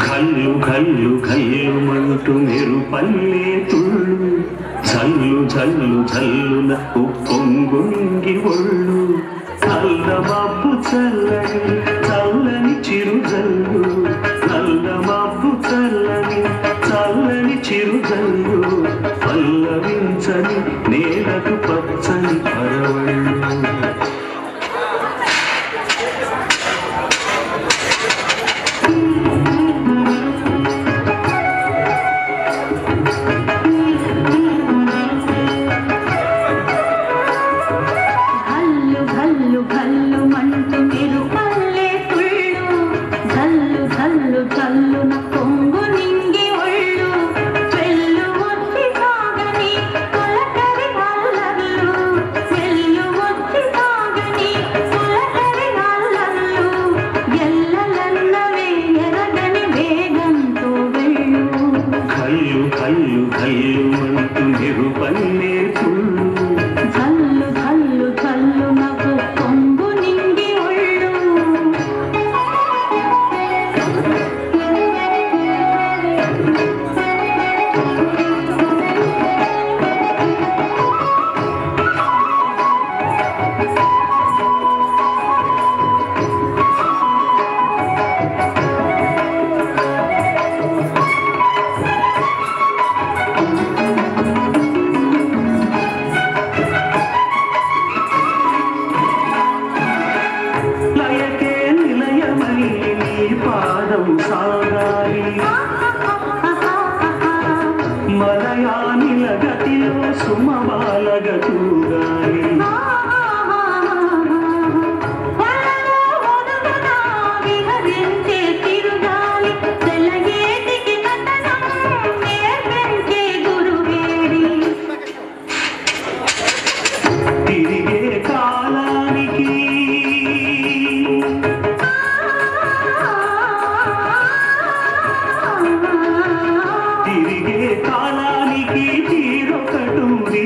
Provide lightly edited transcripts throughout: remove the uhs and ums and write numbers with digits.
ఘల్లు ఘల్లు ఘల్లుమంటూ మెరుపల్లే తుళ్ళు జల్లు జల్లు జల్లున ఉప్పొంగి ఒళ్ళు నల్లమబ్బు చల్లని చల్లని చిరుజల్లు నల్లమబ్బు చల్లని చల్లని చిరుజల్లు పల్లవించని నేలకు పచ్చని పరవళ్ళు మలయానిల గతిలో సుమబాల గతుగాలి తిరిగే కాలానికి తీరొకటూరి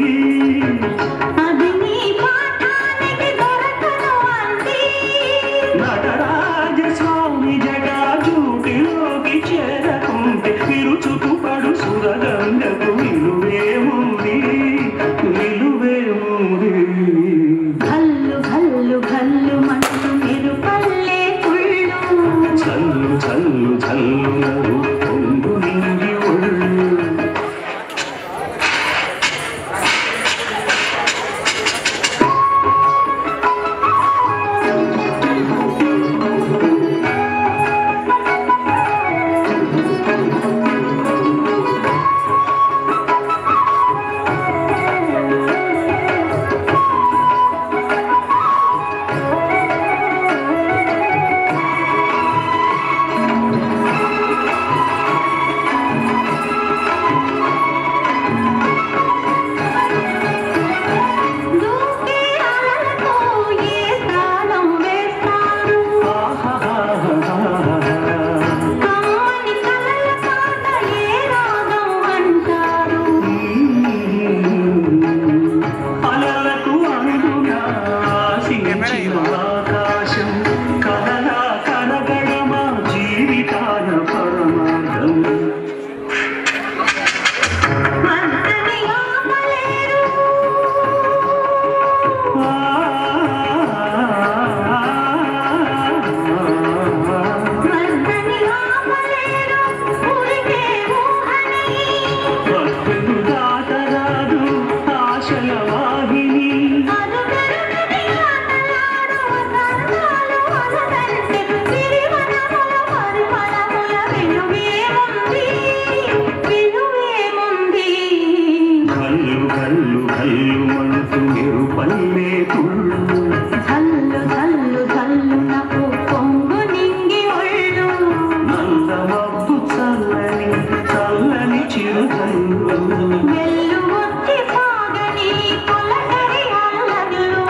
నటరాజస్వామి జటాజూటిలోకి చేరకుంటే విరుచుకు పడు సురగంగకు విలువేముంది విలువేముంది ఘల్లు ఘల్లు ఘల్లు మంటూ మెరుపల్లే తుళ్ళు చల్లు చల్లు చల్లు పొంగు నింగి ఒళ్ళు ఆకాశం కలలా కనగడమా జీవితాన పరమార్థం దాటరాదు ఆశల వాహిని ఘల్లు ఘల్లు మంటూ మెరుపల్లే తుళ్ళు ఘల్లు ఘల్లు ఘల్లు నాకు పొంగు నింగి ఒళ్ళు నల్లమబ్బు చల్లని చల్లని చిరుజల్లు వెల్లు వచ్చి సాగని కొలకరి అల్లర్లు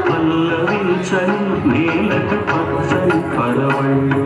పల్లవించని నేలకు పచ్చని పరవళ్ళు